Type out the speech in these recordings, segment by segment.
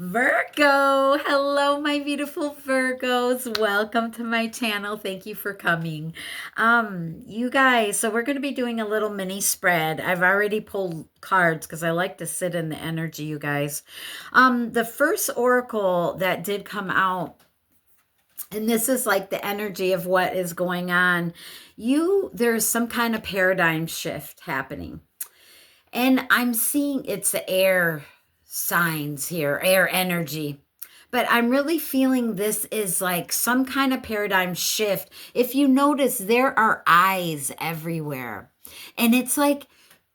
Virgo, hello, my beautiful Virgos. Welcome to my channel. Thank you for coming. You guys, so we're going to be doing a little mini spread. I've already pulled cards because I like to sit in the energy, you guys. The first oracle that did come out, and this is like the energy of what is going on. There's some kind of paradigm shift happening. And I'm seeing it's the air signs here, air energy. But I'm really feeling this is like some kind of paradigm shift. If you notice, there are eyes everywhere. And it's like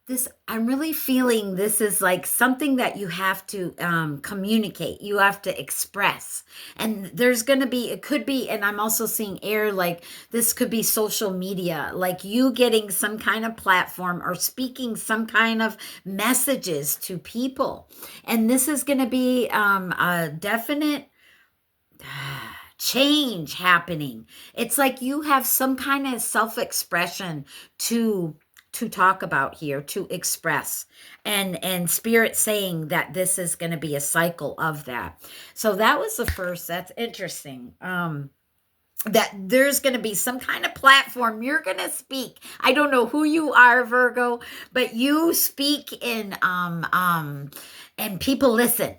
this, I'm really feeling this is like something that you have to communicate, you have to express. And there's going to be, it could be, and I'm also seeing air, like this could be social media, like you getting some kind of platform or speaking some kind of messages to people. And this is going to be a definite change happening. It's like you have some kind of self-expression to talk about here, to express, and spirit saying that this is going to be a cycle of that. So that was the first. That's interesting. That there's going to be some kind of platform you're going to speak. I don't know who you are, Virgo, but you speak in and people listen.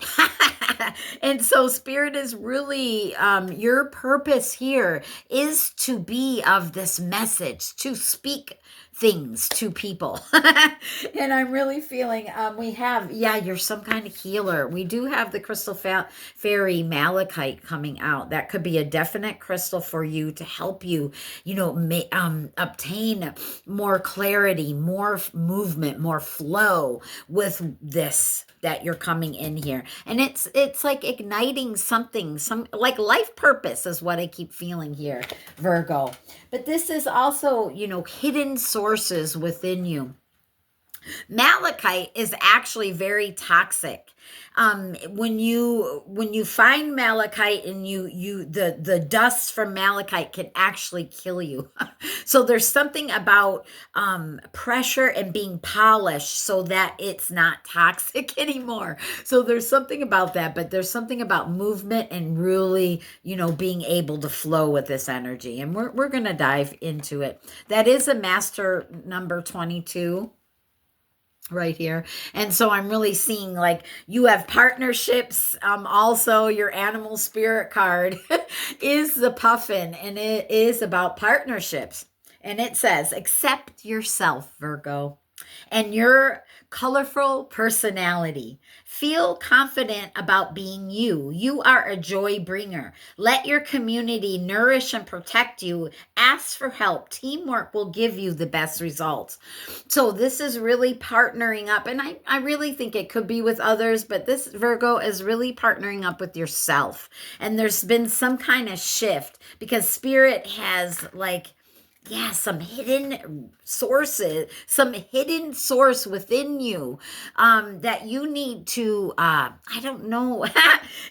And so spirit is really your purpose here is to be of this message, to speak things to people. And I'm really feeling we have, yeah, you're some kind of healer. We do have the crystal fairy malachite coming out. That could be a definite crystal for you to help you, obtain more clarity, more movement, more flow with this that you're coming in here. And it's like igniting something, some like life purpose is what I keep feeling here, Virgo. But this is also, hidden sources within you. Malachite is actually very toxic. When you find malachite and the dust from malachite can actually kill you. So there's something about pressure and being polished so that it's not toxic anymore. So there's something about that, but there's something about movement and really, being able to flow with this energy. And we're gonna dive into it. That is a master number 22 right here. And so I'm really seeing like you have partnerships. Also your animal spirit card is the puffin, and it is about partnerships. And it says, accept yourself, Virgo, and your colorful personality. Feel confident about being you. You are a joy bringer. Let your community nourish and protect you. Ask for help. Teamwork will give you the best results. So this is really partnering up. And I really think it could be with others, but this Virgo is really partnering up with yourself. And there's been some kind of shift because spirit has like, yeah, some hidden sources, some hidden source within you that you need to, I don't know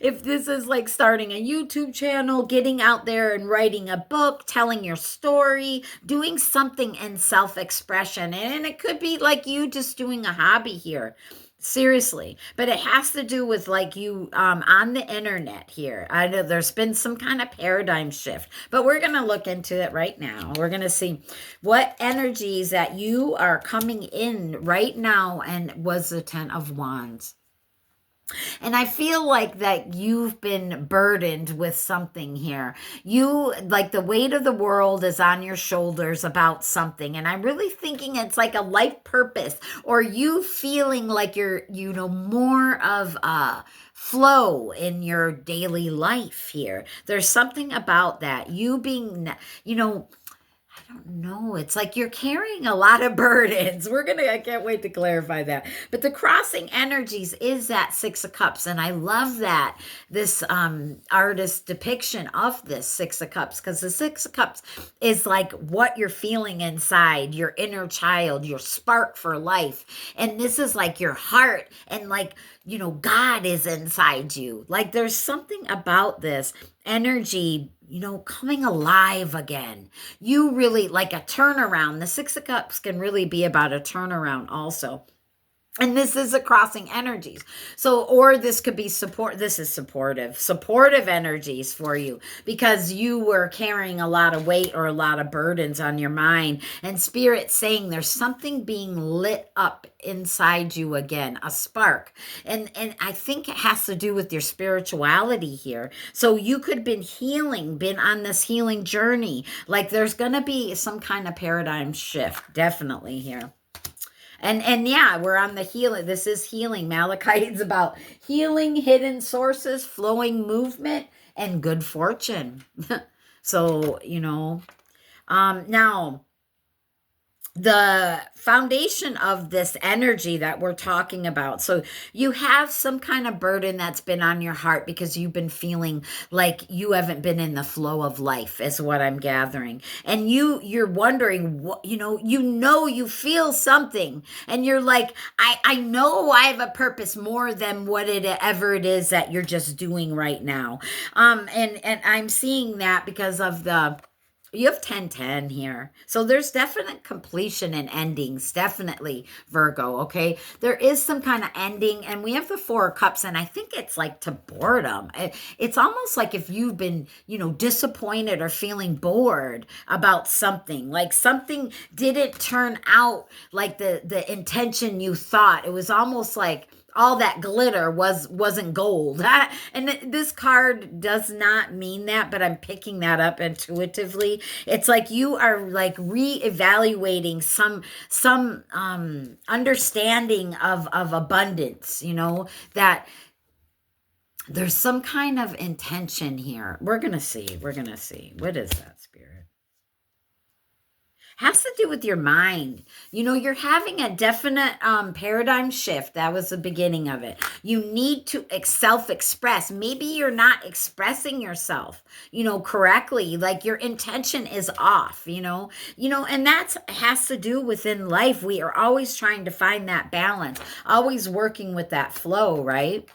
if this is like starting a YouTube channel, getting out there and writing a book, telling your story, doing something in self-expression. And it could be like you just doing a hobby here. Seriously, but it has to do with like you on the internet here. I know there's been some kind of paradigm shift, but we're going to look into it right now. We're going to see what energies that you are coming in right now, and was the 10 of Wands. And I feel like that you've been burdened with something here. You, like the weight of the world is on your shoulders about something. And I'm really thinking it's like a life purpose, or you feeling like you're, more of a flow in your daily life here. There's something about that. You being, I don't know. It's like you're carrying a lot of burdens. I can't wait to clarify that. But the crossing energies is that Six of Cups. And I love that this artist depiction of this Six of Cups, because the Six of Cups is like what you're feeling inside, your inner child, your spark for life. And this is like your heart, and like, God is inside you. Like there's something about this energy, coming alive again. You really like a turnaround. The Six of Cups can really be about a turnaround also. And this is a crossing energies. So, or this could be support. This is supportive energies for you because you were carrying a lot of weight or a lot of burdens on your mind. And spirit saying there's something being lit up inside you again, a spark. And I think it has to do with your spirituality here. So you could been on this healing journey. Like there's going to be some kind of paradigm shift, definitely here. And yeah, we're on the healing. This is healing. Malachite is about healing, hidden sources, flowing movement, and good fortune. So, now the foundation of this energy that we're talking about. So you have some kind of burden that's been on your heart because you've been feeling like you haven't been in the flow of life is what I'm gathering. And you're wondering what, you feel something and you're like, I know I have a purpose more than whatever it is that you're just doing right now. And I'm seeing that because of you have 1010 here. So there's definite completion and endings. Definitely, Virgo, okay? There is some kind of ending. And we have the Four of Cups. And I think it's like to boredom. It's almost like if you've been, disappointed or feeling bored about something. Like something didn't turn out like the intention you thought. It was almost like all that glitter wasn't gold. And this card does not mean that, but I'm picking that up intuitively. It's like you are like reevaluating some understanding of abundance, that there's some kind of intention here. We're going to see. What is that, Spirit? Has to do with your mind. You're having a definite paradigm shift. That was the beginning of it. You need to self-express. Maybe you're not expressing yourself, correctly. Like your intention is off, and that has to do within life. We are always trying to find that balance, always working with that flow, right?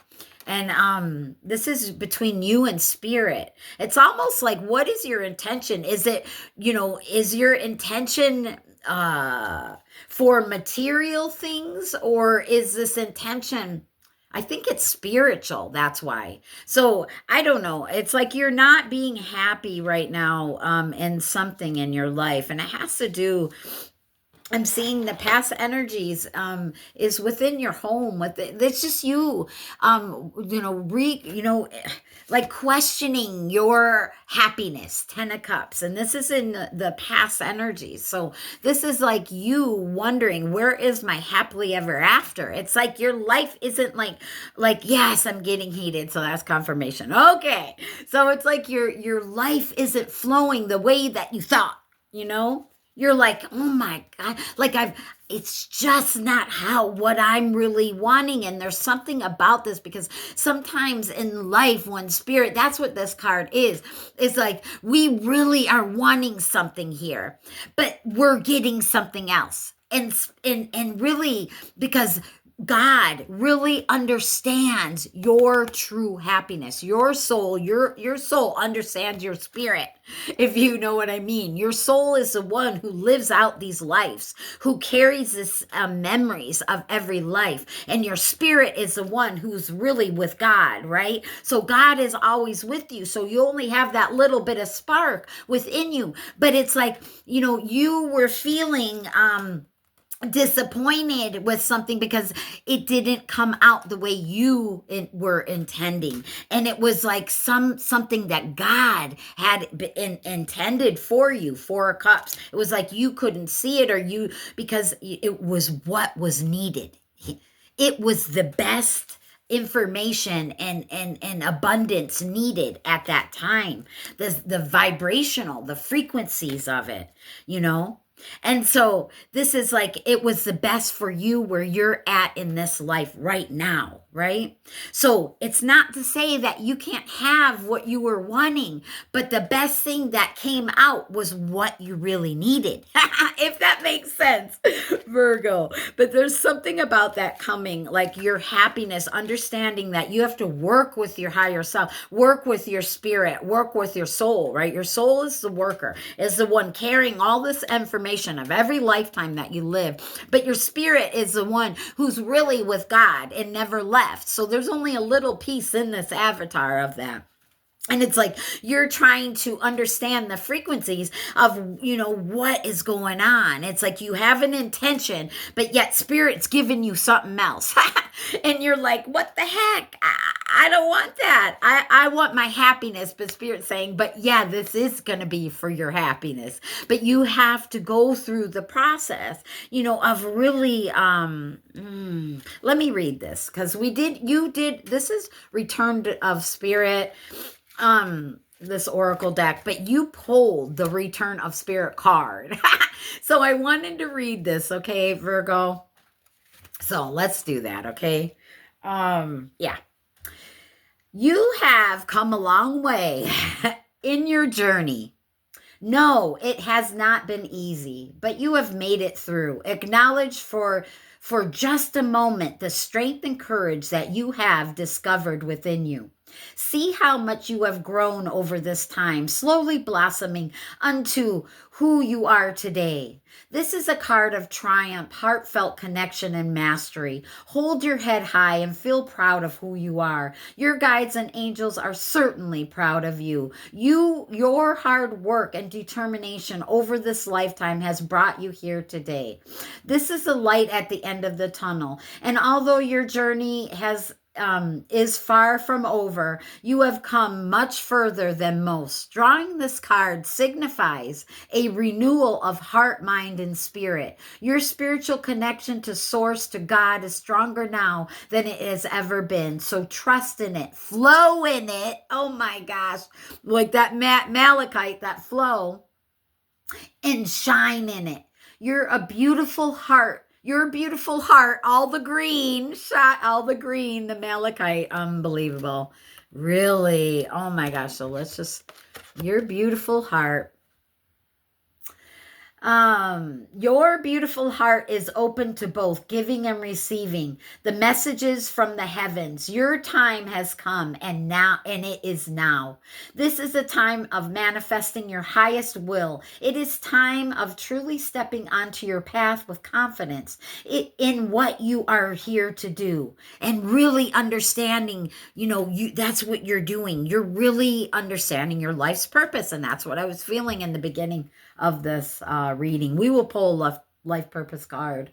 And this is between you and spirit. It's almost like, what is your intention? Is it, is your intention for material things, or is this intention, I think it's spiritual, that's why. So I don't know. It's like you're not being happy right now in something in your life, and it has to do, I'm seeing the past energies is within your home. It's just you, like questioning your happiness. 10 of Cups, and this is in the past energies. So this is like you wondering, where is my happily ever after? It's like your life isn't like yes, I'm getting heated, so that's confirmation. Okay, so it's like your life isn't flowing the way that you thought. You're like, oh my God, it's just not what I'm really wanting. And there's something about this, because sometimes in life, when spirit, that's what this card is. It's like, we really are wanting something here, but we're getting something else. And really, because God really understands your true happiness. Your soul, your soul understands your spirit, if you know what I mean. Your soul is the one who lives out these lives, who carries this memories of every life. And your spirit is the one who's really with God, right? So God is always with you. So you only have that little bit of spark within you. But it's like, you were feeling disappointed with something because it didn't come out the way you were intending, and it was like something that God had intended for you. 4 of Cups, it was like you couldn't see it, because it was what was needed. It was the best information and abundance needed at that time, the vibrational, the frequencies of it, And so this is like, it was the best for you where you're at in this life right now, right? So it's not to say that you can't have what you were wanting, but the best thing that came out was what you really needed, if that makes sense, Virgo. But there's something about that coming, like your happiness, understanding that you have to work with your higher self, work with your spirit, work with your soul, right? Your soul is the worker, is the one carrying all this information continuation of every lifetime that you live. But your spirit is the one who's really with God and never left. So there's only a little piece in this avatar of that. And it's like you're trying to understand the frequencies of, what is going on. It's like you have an intention, but yet spirit's giving you something else. And you're like, what the heck? I don't want that. I want my happiness. But spirit's saying, but yeah, this is going to be for your happiness. But you have to go through the process, of really, let me read this because this is Return of Spirit. This oracle deck, but you pulled the Return of Spirit card. So I wanted to read this, okay, Virgo? So let's do that, okay? Yeah. You have come a long way in your journey. No, it has not been easy, but you have made it through. Acknowledge for just a moment the strength and courage that you have discovered within you. See how much you have grown over this time, slowly blossoming unto who you are today. This is a card of triumph, heartfelt connection, and mastery. Hold your head high and feel proud of who you are. Your guides and angels are certainly proud of you. Your hard work and determination over this lifetime has brought you here today. This is the light at the end of the tunnel. And although your journey is far from over, you have come much further than most. Drawing this card signifies a renewal of heart, mind, and spirit. Your spiritual connection to Source, to God, is stronger now than it has ever been. So trust in it, flow in it. Oh my gosh, like that malachite, that flow, and shine in it. You're a beautiful heart. Your beautiful heart, all the green, the malachite, unbelievable. Really, oh my gosh, so your beautiful heart. Your beautiful heart is open to both giving and receiving the messages from the heavens. Your time has come, and it is now. This is a time of manifesting your highest will. It is time of truly stepping onto your path with confidence in what you are here to do, and really understanding, that's what you're doing. You're really understanding your life's purpose, and that's what I was feeling in the beginning of this reading. We will pull a life purpose card.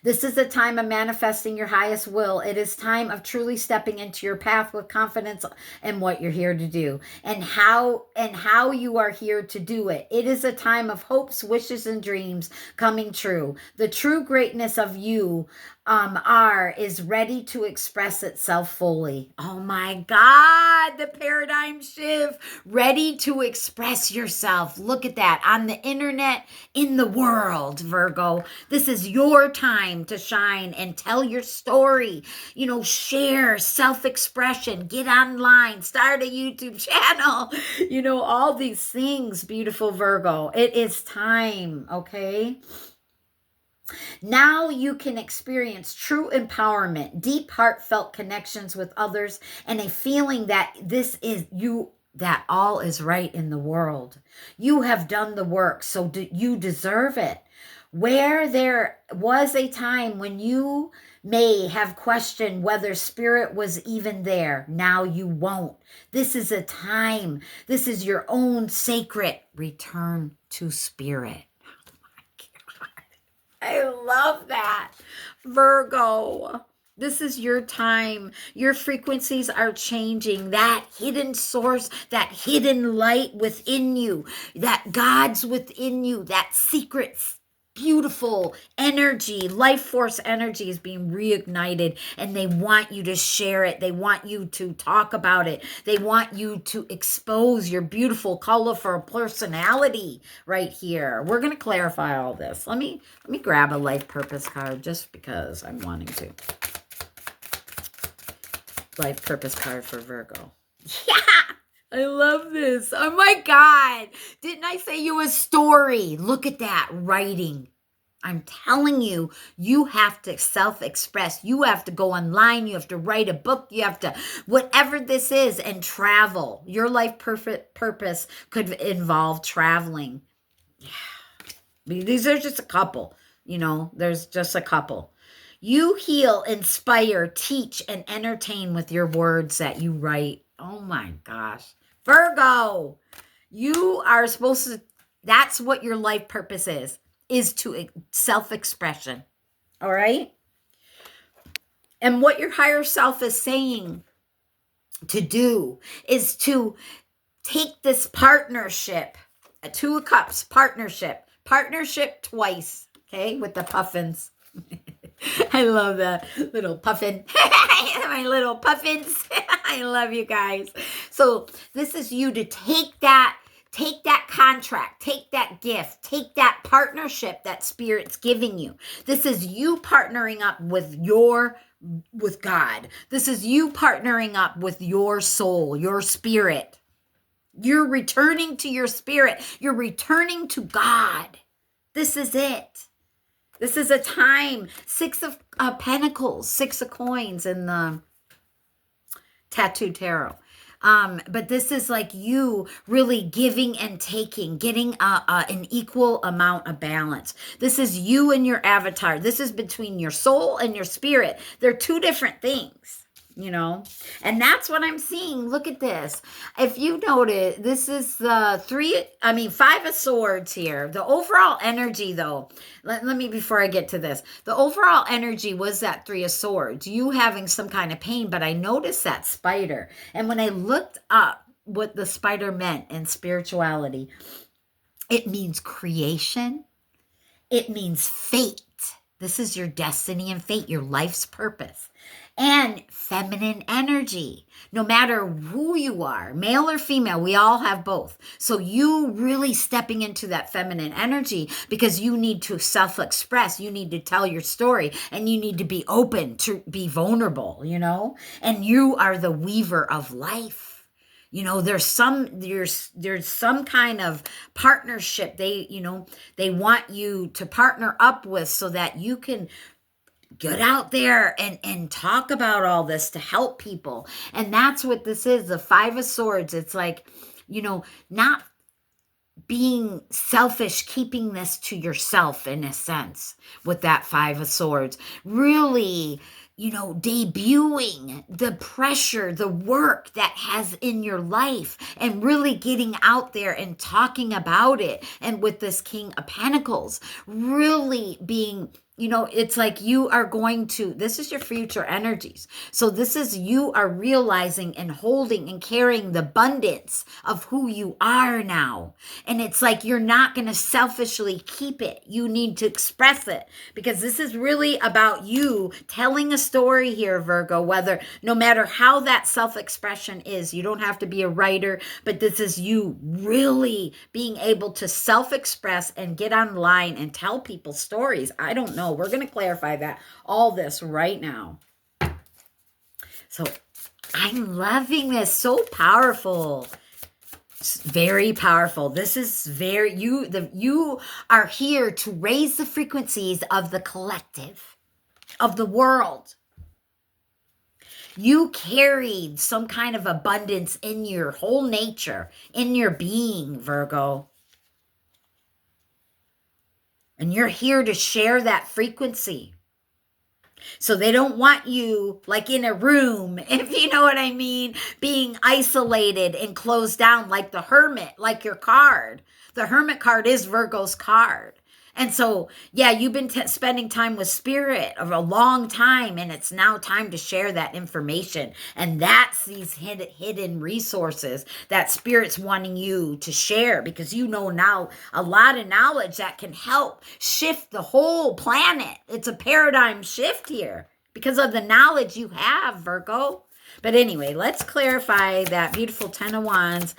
This is a time of manifesting your highest will. It is time of truly stepping into your path with confidence in what you're here to do and how you are here to do it. It is a time of hopes, wishes, and dreams coming true. The true greatness of you is ready to express itself fully. Oh my God, the paradigm shift. Ready to express yourself. Look at that on the internet, in the world, Virgo. This is your time to shine and tell your story. Share self-expression, get online, start a YouTube channel, all these things, beautiful Virgo. It is time, okay? Now you can experience true empowerment, deep heartfelt connections with others, and a feeling that that all is right in the world. You have done the work, so you deserve it. Where there was a time when you may have questioned whether spirit was even there, now you won't. This is a time. This is your own sacred return to spirit. I love that, Virgo. This is your time. Your frequencies are changing. That hidden source, that hidden light within you, that God's within you, that secret, beautiful energy, life force energy is being reignited, and they want you to share it. They want you to talk about it. They want you to expose your beautiful, colorful personality right here. We're going to clarify all this. Let me grab a life purpose card just because I'm wanting to. Life purpose card for Virgo. Yeah! I love this. Oh my God. Didn't I say you a story? Look at that writing. I'm telling you, you have to self-express. You have to go online. You have to write a book. You have to, whatever this is, and travel. Your life purpose could involve traveling. Yeah. These are just a couple, there's just a couple. You heal, inspire, teach, and entertain with your words that you write. Oh my gosh. Virgo, you are supposed to, that's what your life purpose is to self-expression. All right? And what your higher self is saying to do is to take this partnership, a Two of Cups partnership twice, okay, with the puffins. I love that little puffin. My little puffins. I love you guys. So this is you to take that contract, take that gift, take that partnership that Spirit's giving you. This is you partnering up with God. This is you partnering up with your soul, your spirit. You're returning to your spirit. You're returning to God. This is it. This is a time. 6 of Pentacles, 6 of Coins in the Tattooed Tarot. But this is like you really giving and taking, getting an equal amount of balance. This is you and your avatar. This is between your soul and your spirit. They're two different things. And that's what I'm seeing. Look at this. If you notice, this is the 5 of Swords here. The overall energy, though, let me, before I get to this, the overall energy was that 3 of Swords, you having some kind of pain, but I noticed that spider. And when I looked up what the spider meant in spirituality, it means creation. It means fate. This is your destiny and fate, your life's purpose. And feminine energy. No matter who you are, male or female, we all have both. So you really stepping into that feminine energy because you need to self-express. You need to tell your story and you need to be open, to be vulnerable, and you are the weaver of life. There's some kind of partnership they want you to partner up with so that you can get out there and talk about all this to help people. And that's what this is, the 5 of Swords. It's like, not being selfish, keeping this to yourself in a sense with that 5 of Swords. Really, debuting the pressure, the work that has in your life and really getting out there and talking about it. And with this King of Pentacles, really being, it's like you are going to, this is your future energies. So this is you are realizing and holding and carrying the abundance of who you are now. And it's like you're not going to selfishly keep it. You need to express it because this is really about you telling a story here, Virgo, no matter how that self-expression is. You don't have to be a writer, but this is you really being able to self-express and get online and tell people stories. I don't know. We're going to clarify all this right now. So I'm loving this. So powerful. It's very powerful. This is you are here to raise the frequencies of the collective, of the world. You carried some kind of abundance in your whole nature, in your being, Virgo. And you're here to share that frequency. So they don't want you like in a room, if you know what I mean, being isolated and closed down like the Hermit, like your card. The Hermit card is Virgo's card. And so, yeah, you've been spending time with Spirit of a long time, and it's now time to share that information. And that's these hidden resources that Spirit's wanting you to share because now a lot of knowledge that can help shift the whole planet. It's a paradigm shift here because of the knowledge you have, Virgo. But anyway, let's clarify that beautiful 10 of Wands.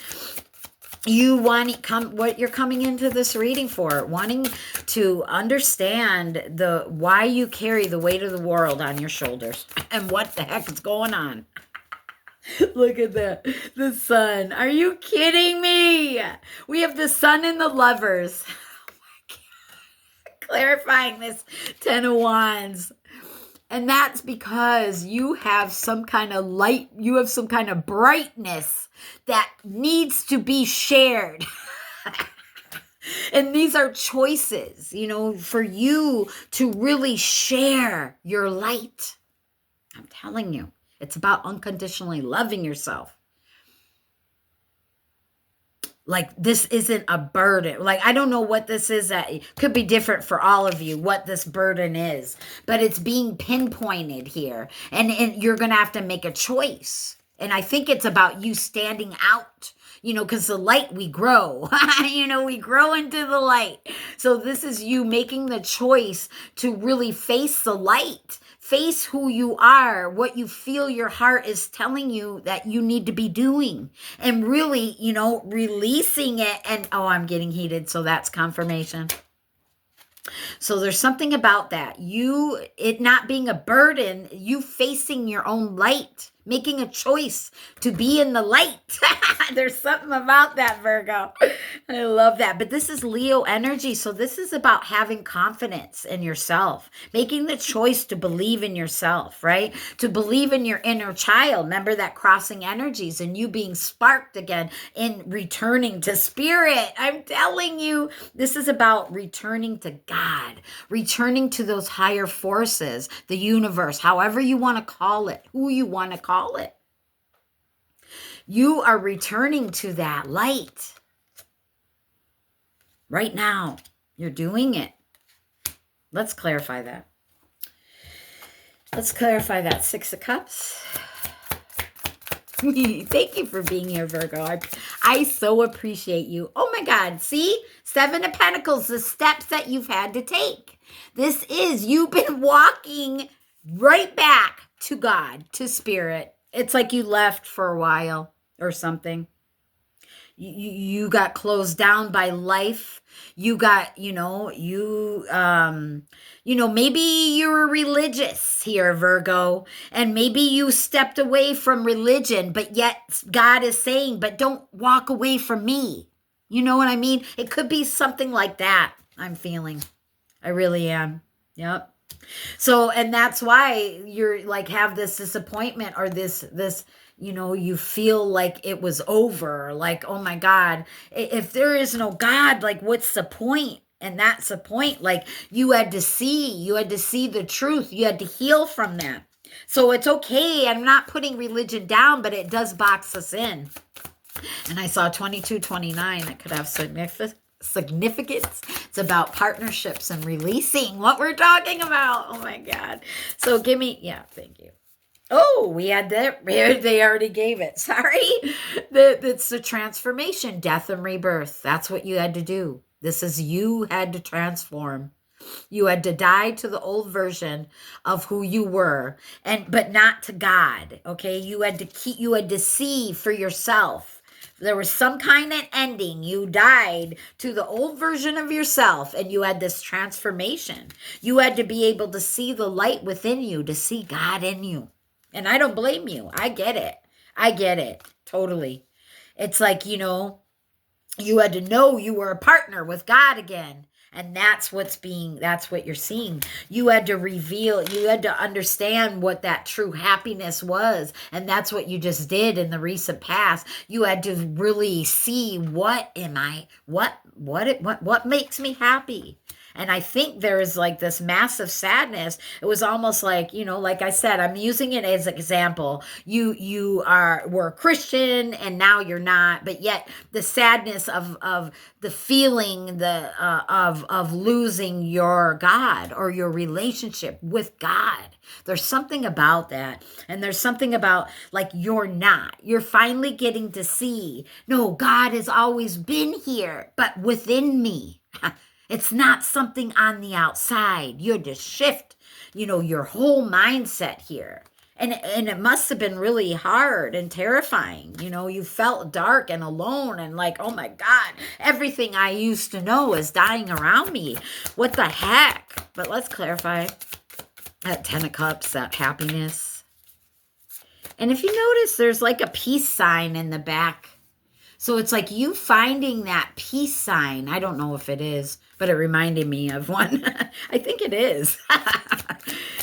You what you're coming into this reading for, wanting to understand why you carry the weight of the world on your shoulders and what the heck is going on. Look at that. The sun. Are you kidding me? We have the sun and the lovers. Oh my God. Clarifying this 10 of Wands. And that's because you have some kind of light, you have some kind of brightness that needs to be shared. And these are choices, for you to really share your light. I'm telling you, it's about unconditionally loving yourself. Like, this isn't a burden. Like, I don't know what this is. That it could be different for all of you, what this burden is, but it's being pinpointed here. And you're going to have to make a choice. And I think it's about you standing out, because the light, we grow, we grow into the light. So this is you making the choice to really face the light, face who you are, what you feel your heart is telling you that you need to be doing, and really, releasing it. And, oh, I'm getting heated. So that's confirmation. So there's something about that. It not being a burden, you facing your own light, making a choice to be in the light. There's something about that, Virgo. I love that. But this is Leo energy. So this is about having confidence in yourself, making the choice to believe in yourself, right? To believe in your inner child. Remember that crossing energies and you being sparked again in returning to spirit. I'm telling you, this is about returning to God, returning to those higher forces, the universe, however you want to call it, who you want to call it. You are returning to that light. Right now, you're doing it. Let's clarify that. Let's clarify that. 6 of Cups. Thank you for being here, Virgo. I so appreciate you. Oh my God. See? 7 of Pentacles, the steps that you've had to take. This is, you've been walking right back to God, to spirit. It's like you left for a while or something. You got closed down by life. You got, maybe you were religious here, Virgo, and maybe you stepped away from religion, but yet God is saying, but don't walk away from me. You know what I mean? It could be something like that. I'm feeling. I really am. Yep. So, and that's why you're like, have this disappointment or this, you feel like it was over, like, oh my God, if there is no God, like, what's the point? And that's the point. Like, you had to see the truth. You had to heal from that. So it's okay. I'm not putting religion down, but it does box us in. And I saw 2229. That could have significance. It's about partnerships and releasing what we're talking about. Oh my God. So thank you. Oh, we had that. They already gave it. Sorry. It's the transformation, death and rebirth. That's what you had to do. This is, you had to transform. You had to die to the old version of who you were, but not to God. Okay. You had to see for yourself. There was some kind of ending. You died to the old version of yourself and you had this transformation. You had to be able to see the light within you, to see God in you. And I don't blame you. I get it. Totally. It's like, you had to know you were a partner with God again. And that's what you're seeing. You had to understand what that true happiness was. And that's what you just did in the recent past. You had to really see, what makes me happy? And I think there is like this massive sadness. It was almost like, like I said, I'm using it as an example. You were a Christian and now you're not, but yet the sadness of the feeling of losing your God or your relationship with God. There's something about that. And there's something about like, you're finally getting to see, no, God has always been here, but within me. It's not something on the outside. You're to shift, your whole mindset here. And it must have been really hard and terrifying. You felt dark and alone and like, oh my God, everything I used to know is dying around me. What the heck? But let's clarify that 10 of Cups, that happiness. And if you notice, there's like a peace sign in the back. So it's like you finding that peace sign. I don't know if it is, but it reminded me of one. I think it is.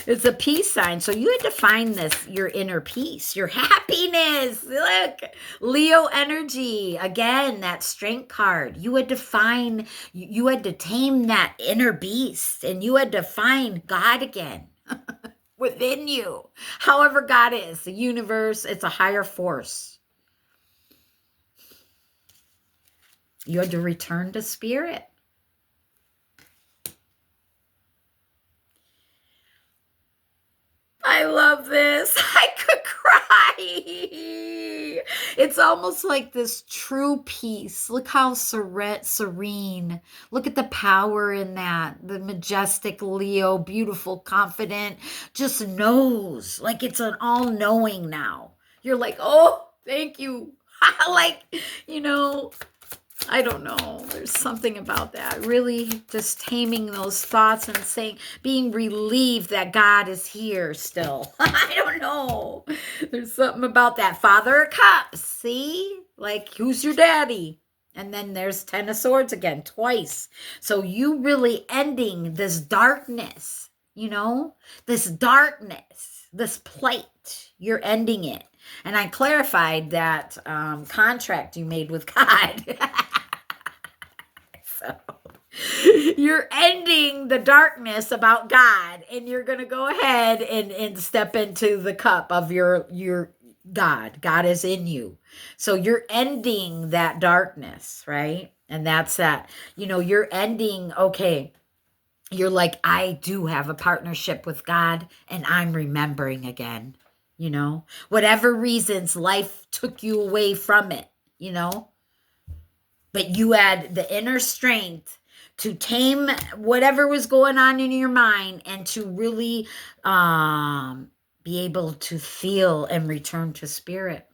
It's a peace sign. So you had to find this, your inner peace, your happiness. Look, Leo energy. Again, that strength card. You had to find, you had to tame that inner beast, and you had to find God again within you. However God is, the universe, it's a higher force. You had to return to spirit. I love this. I could cry. It's almost like this true peace. Look how serene. Look at the power in that. The majestic Leo, beautiful, confident, just knows. Like it's an all-knowing now. You're like, oh, thank you. Like, you know, I don't know. There's something about that. Really just taming those thoughts and saying, being relieved that God is here still. I don't know. There's something about that. Father of Cups. See? Like, who's your daddy? And then there's Ten of Swords again, twice. So you really ending this darkness, you know? This darkness, this plate. You're ending it. And I clarified that contract you made with God. So you're ending the darkness about God, and you're going to go ahead and step into the cup of your God. God is in you. So you're ending that darkness, right? And that's that, you know, you're ending, okay, you're like, I do have a partnership with God, and I'm remembering again, you know, whatever reasons life took you away from it, you know, but you had the inner strength to tame whatever was going on in your mind and to really be able to feel and return to spirit,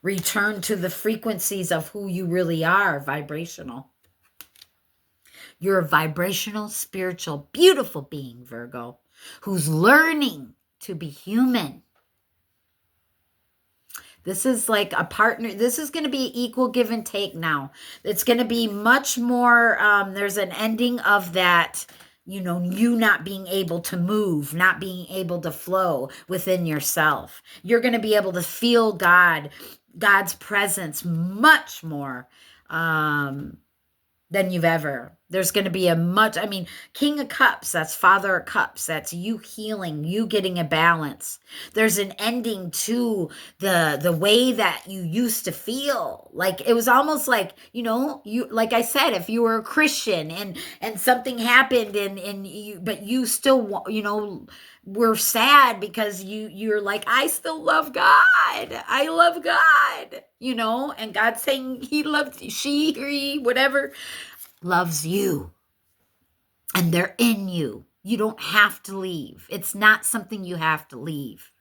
return to the frequencies of who you really are, vibrational. You're a vibrational, spiritual, beautiful being, Virgo, who's learning to be human. This is like a partner. This is going to be equal give and take now. It's going to be much more, there's an ending of that, you know, you not being able to move, not being able to flow within yourself. You're going to be able to feel God's presence much more than you've ever. There's going to be a much, I mean, King of Cups, that's Father of Cups. That's you healing, you getting a balance. There's an ending to the way that you used to feel. Like it was almost like, you know, you, like I said, if you were a Christian and something happened and you, but you still, you know, were sad because you're like, I still love God. I love God, you know, and God's saying he loves she, he, whatever, loves you, and they're in you. You don't have to leave. It's not something you have to leave.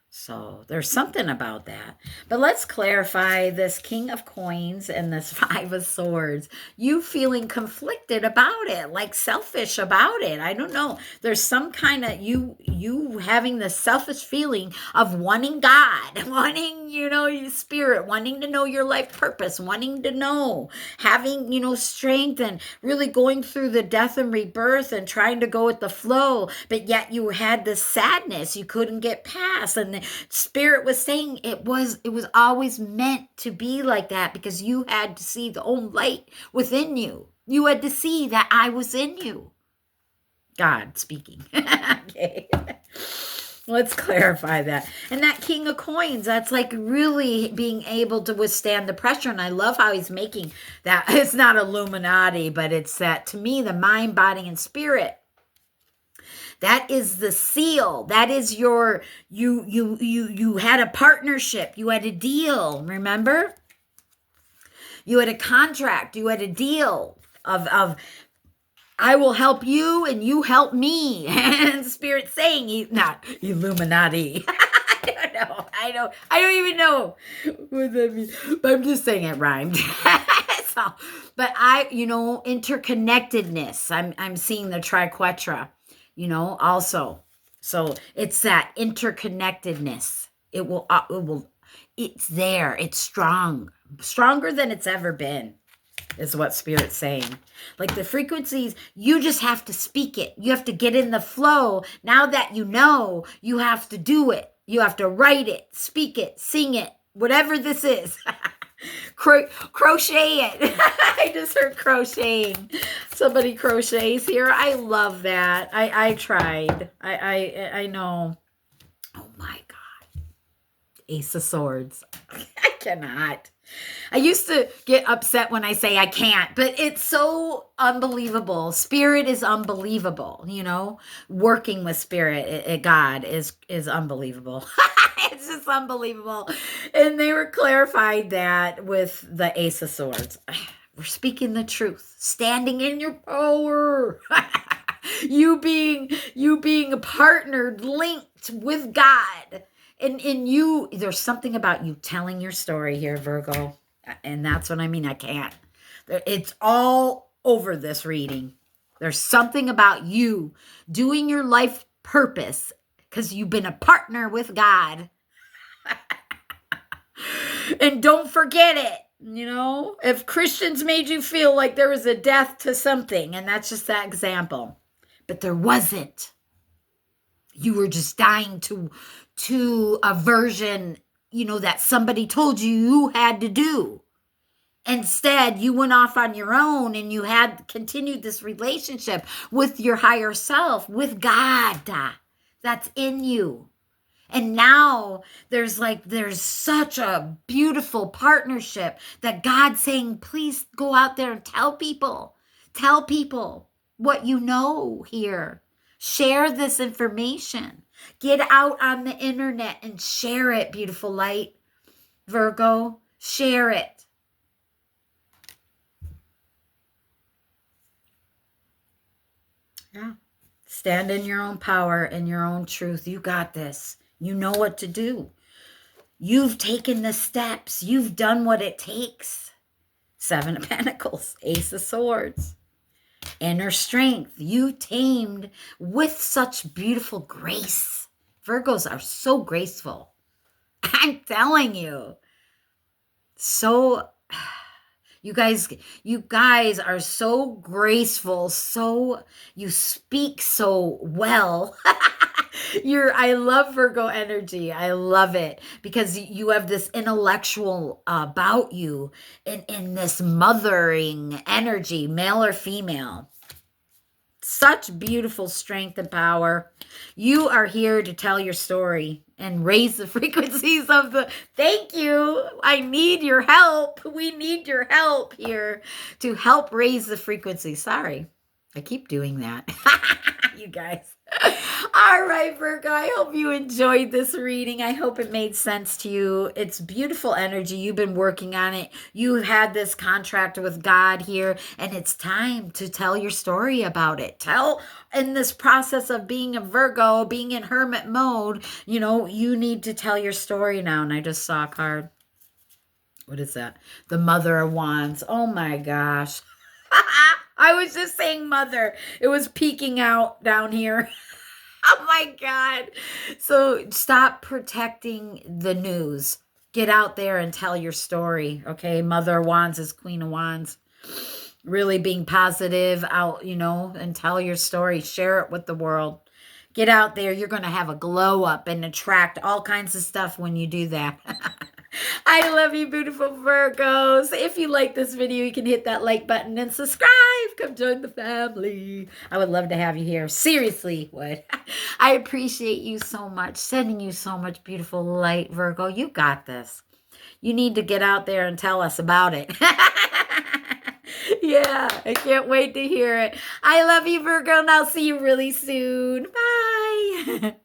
So there's something about that. But let's clarify this King of Coins and this Five of Swords. You feeling conflicted about it, like selfish about it. I don't know. There's some kind of you having the selfish feeling of wanting God, wanting, you know, your spirit, wanting to know your life purpose, wanting to know, having, you know, strength and really going through the death and rebirth and trying to go with the flow. But yet you had this sadness you couldn't get past. And the Spirit was saying it was always meant to be like that because you had to see the own light within you. You had to see that I was in you. God speaking. Okay. Let's clarify that. And that King of Coins, that's like really being able to withstand the pressure. And I love how he's making that. It's not Illuminati, but it's that, to me, the mind, body, and spirit. That is the seal. That is your, you had a partnership. You had a deal, remember? You had a contract. You had a deal of I will help you and you help me. And Spirit saying, not Illuminati. I don't know. I don't even know what that means. But I'm just saying it rhymed. So, but interconnectedness. I'm seeing the triquetra, you know, also. So it's that interconnectedness. It's there. It's strong. Stronger than it's ever been. is what Spirit's saying. Like the frequencies, you just have to speak it. You have to get in the flow. Now that you know, you have to do it. You have to write it, speak it, sing it, whatever this is. Crochet it. I just heard crocheting. Somebody crochets here. I love that. I tried. I know. Oh my God. Ace of Swords. I cannot. I used to get upset when I say I can't, but it's so unbelievable. Spirit is unbelievable, you know. Working with Spirit, God is unbelievable. It's just unbelievable. And they were clarified that with the Ace of Swords. We're speaking the truth, standing in your power. you being partnered, linked with God. And in you, there's something about you telling your story here, Virgo. And that's what I mean. I can't. It's all over this reading. There's something about you doing your life purpose because you've been a partner with God. And don't forget it. You know, if Christians made you feel like there was a death to something, and that's just that example, but there wasn't. You were just dying to a version, you know, that somebody told you had to do. Instead, you went off on your own and you had continued this relationship with your higher self, with God that's in you. And now there's such a beautiful partnership that God's saying, please go out there and tell people what you know here. Share this information. Get out on the internet and share it, beautiful light. Virgo, share it. Yeah. Stand in your own power and your own truth. You got this. You know what to do. You've taken the steps. You've done what it takes. 7 of Pentacles, Ace of Swords. Inner strength. You tamed with such beautiful grace. Virgos are so graceful. I'm telling you. So, you guys are so graceful. So, you speak so well. I love Virgo energy. I love it because you have this intellectual about you in this mothering energy, male or female. Such beautiful strength and power. You are here to tell your story and raise the frequencies of thank you. I need your help. We need your help here to help raise the frequency. Sorry, I keep doing that. You guys. All right, Virgo, I hope you enjoyed this reading. I hope it made sense to you. It's beautiful energy. You've been working on it. You had this contract with God here, and it's time to tell your story about it. Tell in this process of being a Virgo, being in hermit mode, you know, you need to tell your story now. And I just saw a card. What is that? The Mother of Wands. Oh my gosh. I was just saying mother. It was peeking out down here. Oh my God. So stop protecting the news. Get out there and tell your story. Okay. Mother of Wands is Queen of Wands. Really being positive out, you know, and tell your story. Share it with the world. Get out there. You're going to have a glow up and attract all kinds of stuff when you do that. I love you, beautiful Virgos. If you like this video, you can hit that like button and subscribe. Come join the family. I would love to have you here. Seriously, would. I appreciate you so much. Sending you so much beautiful light, Virgo. You got this. You need to get out there and tell us about it. Yeah, I can't wait to hear it. I love you, Virgo, and I'll see you really soon. Bye.